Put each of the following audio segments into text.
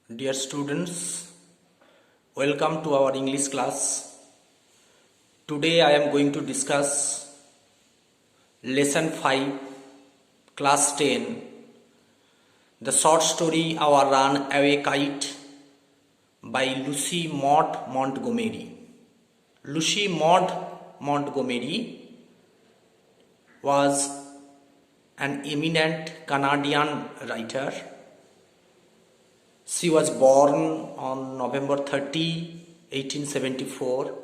Dear students, welcome to our English class. Today I am going to discuss Lesson 5, Class 10, the short story Our Runaway Kite by Lucy Maud Montgomery. Lucy Maud Montgomery was an eminent Canadian writer. She was born on November 30, 1874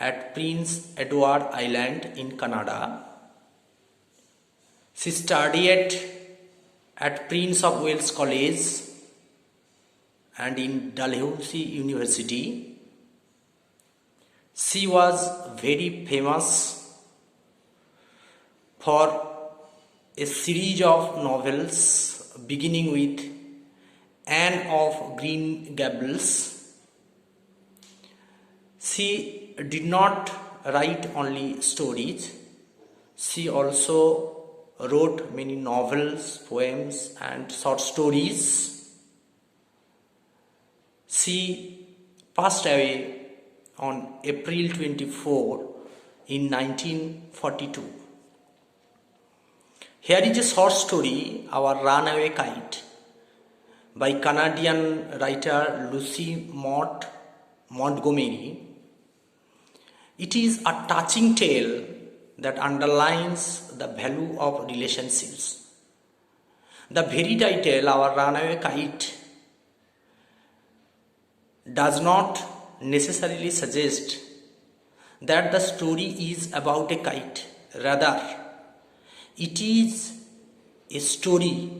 at Prince Edward Island in Canada. She studied at Prince of Wales College and in Dalhousie University. She was very famous for a series of novels beginning with Anne of Green Gables. She did not write only stories. She also wrote many novels, poems, and short stories. She passed away on April 24 in 1942. Here is a short story, Our Runaway Kite, by Canadian writer Lucy Maud Montgomery. It is a touching tale that underlines the value of relationships. The very title, Our Runaway Kite, does not necessarily suggest that the story is about a kite. Rather, it is a story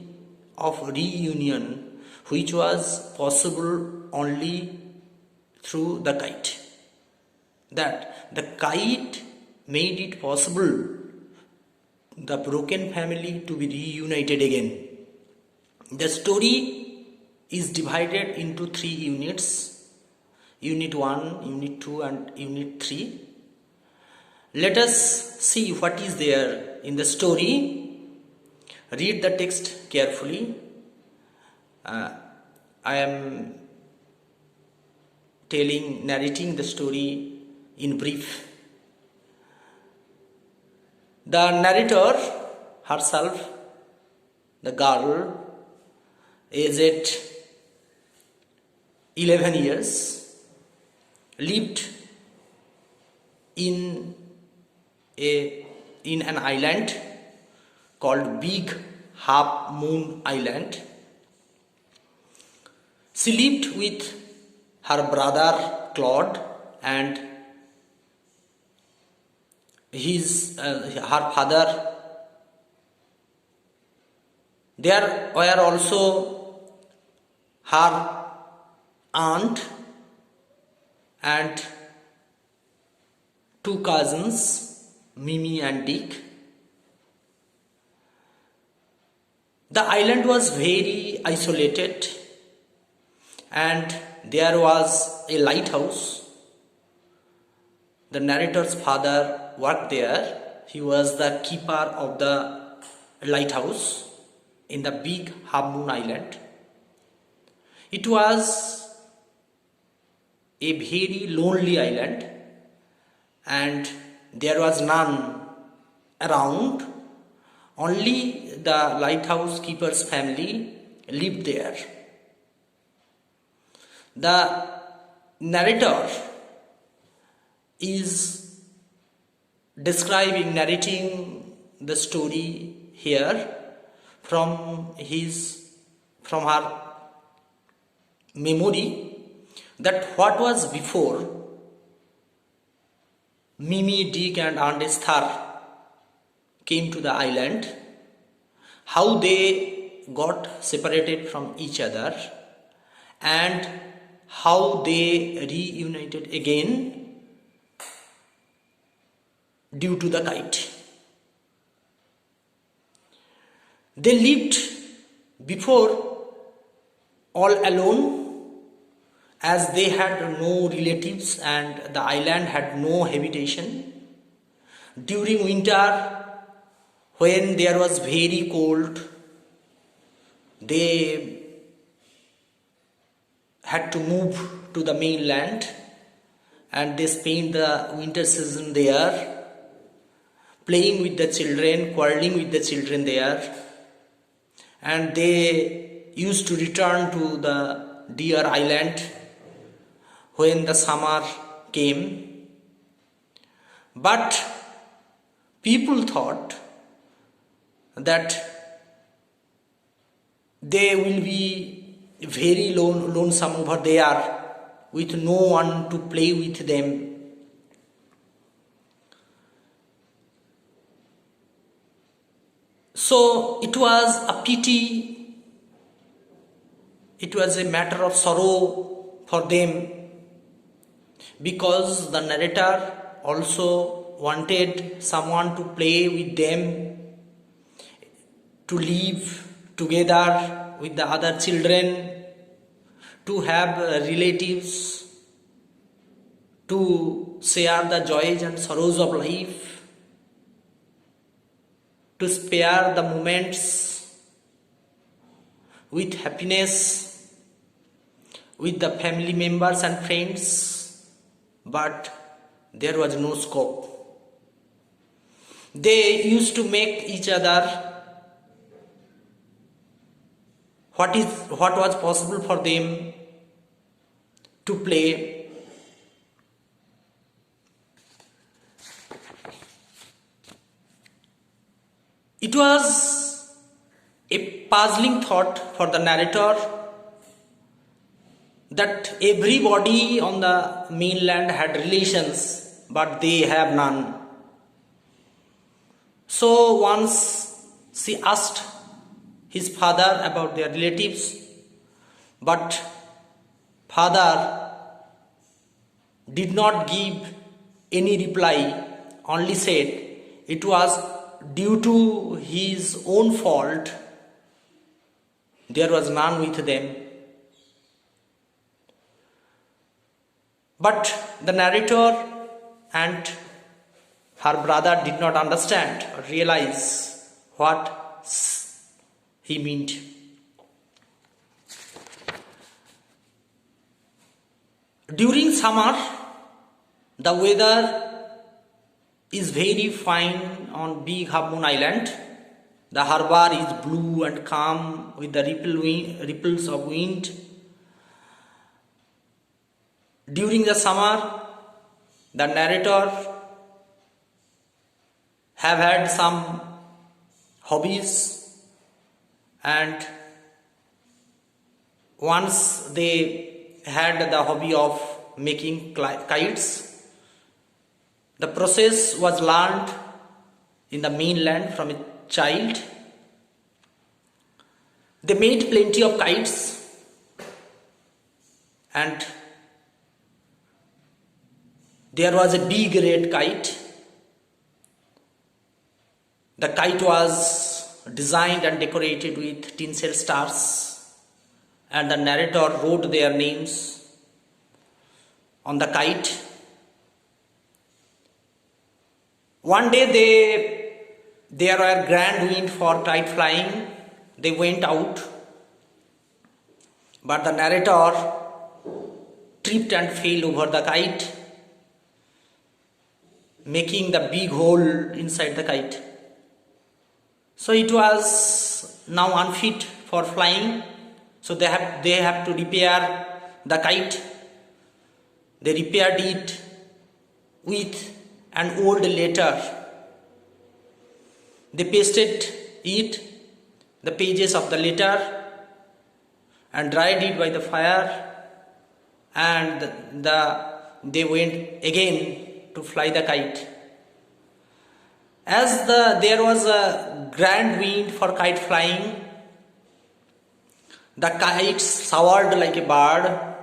of reunion which was possible only through the kite. That the kite made it possible the broken family to be reunited again. The story is divided into 3 units: Unit 1, Unit 2 and Unit 3. Let us see what is there in the story. Read the text carefully. I am narrating the story in brief. The narrator herself, the girl, aged 11 years, lived in an island called Big Half Moon Island. She lived with her brother Claude and her father. There were also her aunt and 2 cousins, Mimi and Dick. The island was very isolated, and there was a lighthouse. The narrator's father worked there. He was the keeper of the lighthouse in the Big Half Moon Island. It was a very lonely island, and there was none around. Only the lighthouse keeper's family lived there. The narrator is narrating the story here from her memory, that what was before Mimi, Dick and Aunt Esther came to the island, how they got separated from each other, and how they reunited again due to the kite. They lived before all alone, as they had no relatives and the island had no habitation. During winter, when there was very cold, they had to move to the mainland, and they spent the winter season there, playing with the children, quarreling with the children there, and they used to return to the deer island when the summer came. But people thought that they will be very lonesome over there with no one to play with them. So it was a pity, it was a matter of sorrow for them, because the narrator also wanted someone to play with them, to live together with the other children, to have relatives, to share the joys and sorrows of life, to spare the moments with happiness with the family members and friends. But there was no scope. They used to make each other what was possible for them to play. It was a puzzling thought for the narrator that everybody on the mainland had relations, but they have none. So once she asked his father about their relatives, but father did not give any reply, only said it was due to his own fault there was none with them. But the narrator and her brother did not understand or realize what he meant. During summer, the weather is very fine on Big Half Moon Island. The harbor is blue and calm with the ripples of wind. During the summer, the narrator have had some hobbies, and once they had the hobby of making kites. The process was learned in the mainland from a child. They made plenty of kites, and there was a big red kite. The kite was designed and decorated with tinsel stars, and the narrator wrote their names on the kite. One day there were grand wind for kite flying. They went out, but the narrator tripped and fell over the kite, making the big hole inside the kite. So it was now unfit for flying. So they have to repair the kite. They repaired it with an old letter. They pasted the pages of the letter, and dried it by the fire, and they went again to fly the kite. As there was a grand wind for kite flying, the kite soared like a bird,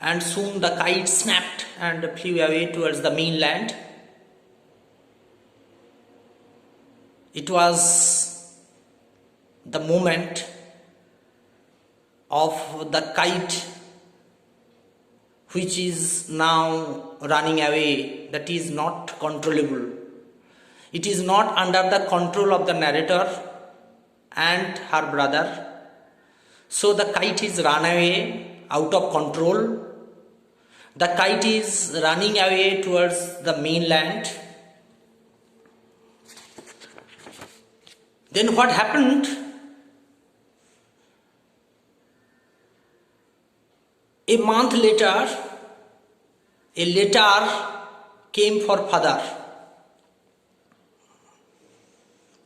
and soon the kite snapped and flew away towards the mainland. It was the moment of the kite which is now running away, that is not controllable. It is not under the control of the narrator and her brother. So the kite is run away out of control. The kite is running away towards the mainland. Then what happened? A month later, a letter came for father.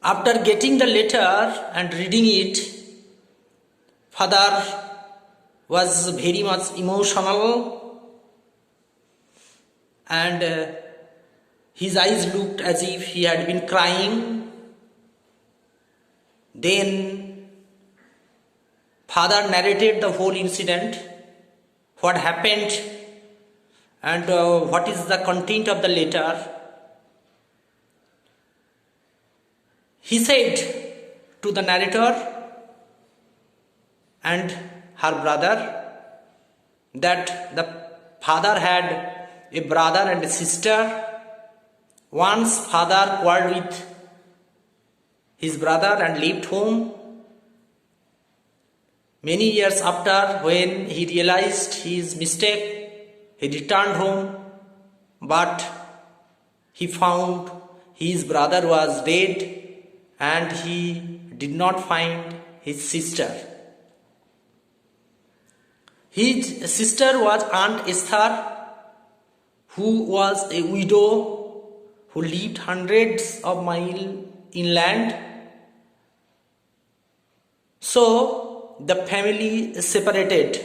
After getting the letter and reading it, father was very much emotional, and his eyes looked as if he had been crying. Then father narrated the whole incident, what happened, and what is the content of the letter. He said to the narrator and her brother that the father had a brother and a sister. Once father quarreled with his brother and left home. Many years after, when he realized his mistake, he returned home, but he found his brother was dead and he did not find his sister. His sister was Aunt Esther, who was a widow who lived hundreds of miles inland. So the family separated.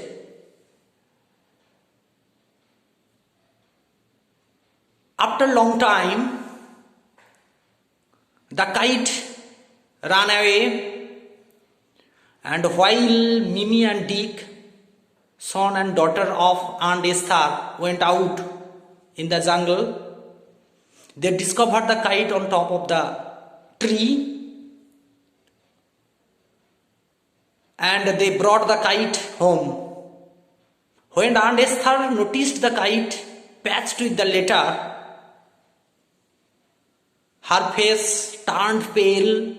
After a long time, the kite ran away, and while Mimi and Dick, son and daughter of Aunt Esther, went out in the jungle, they discovered the kite on top of the tree, and they brought the kite home. When Aunt Esther noticed the kite patched with the letter, her face turned pale.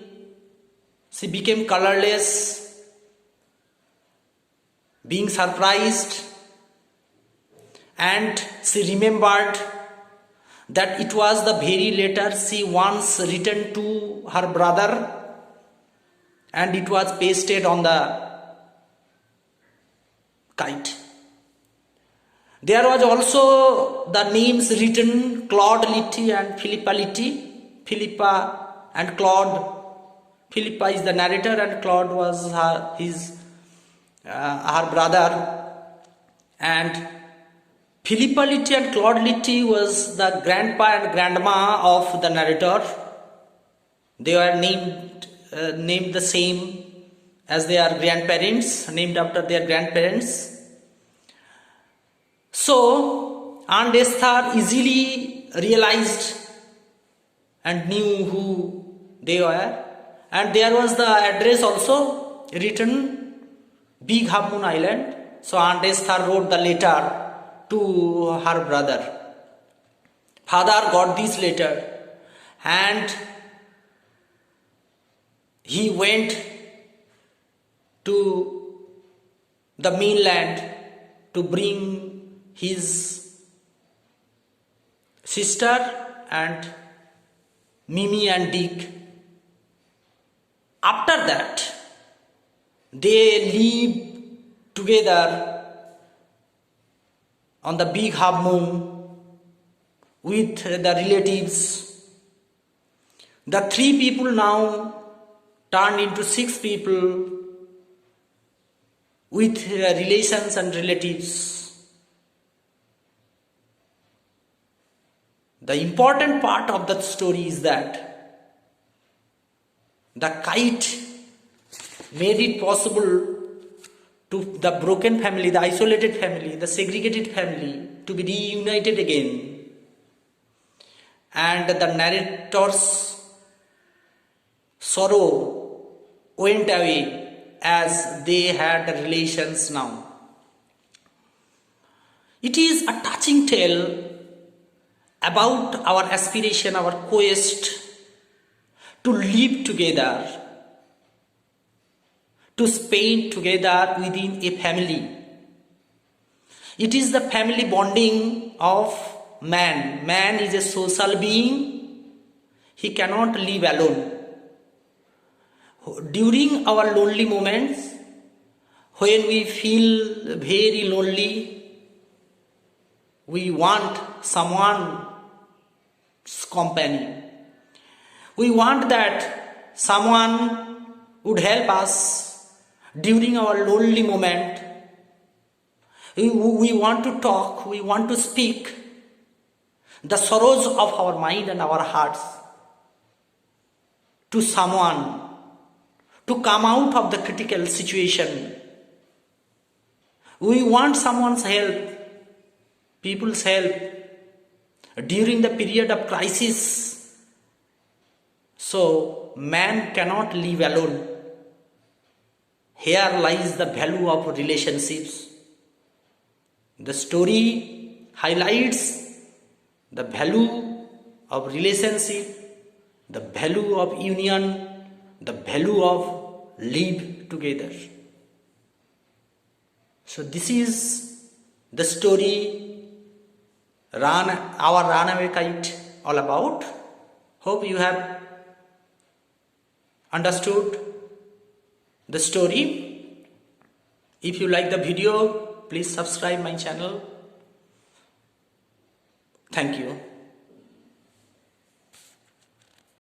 She became colorless, being surprised, and she remembered that it was the very letter she once written to her brother, and it was pasted on the kite. There was also the names written Claude Litty and Philippa Litty. Philippa and Claude. Philippa is the narrator and Claude was her brother. And Philippa Litty and Claude Litty was the grandpa and grandma of the narrator. They were named the same as their grandparents, named after their grandparents. So Aunt Esther easily realized and knew who they were, and there was the address also written, Big Half Moon Island. So Aunt Esther wrote the letter to her brother. Father got this letter and he went to the mainland to bring his sister and Mimi and Dick. After that, they lived together on the Big Half Moon with the relatives. The 3 people now turned into 6 people with relations and relatives. The important part of that story is that the kite made it possible to the broken family, the isolated family, the segregated family to be reunited again. And the narrator's sorrow went away as they had relations now. It is a touching tale about our aspiration, our quest to live together, to spend together within a family, It is the family bonding of man. Man is a social being. He cannot live alone. During our lonely moments, when we feel very lonely, we want someone's company. We want that someone would help us during our lonely moment. We want to talk, we want to speak the sorrows of our mind and our hearts to someone to come out of the critical situation. We want someone's help, people's help during the period of crisis. So, man cannot live alone. Here lies the value of relationships. The story highlights the value of relationship, the value of union, the value of live together. So this is the story our Runaway Kite all about. Hope you have understood the story. If you like the video, please subscribe my channel. Thank you.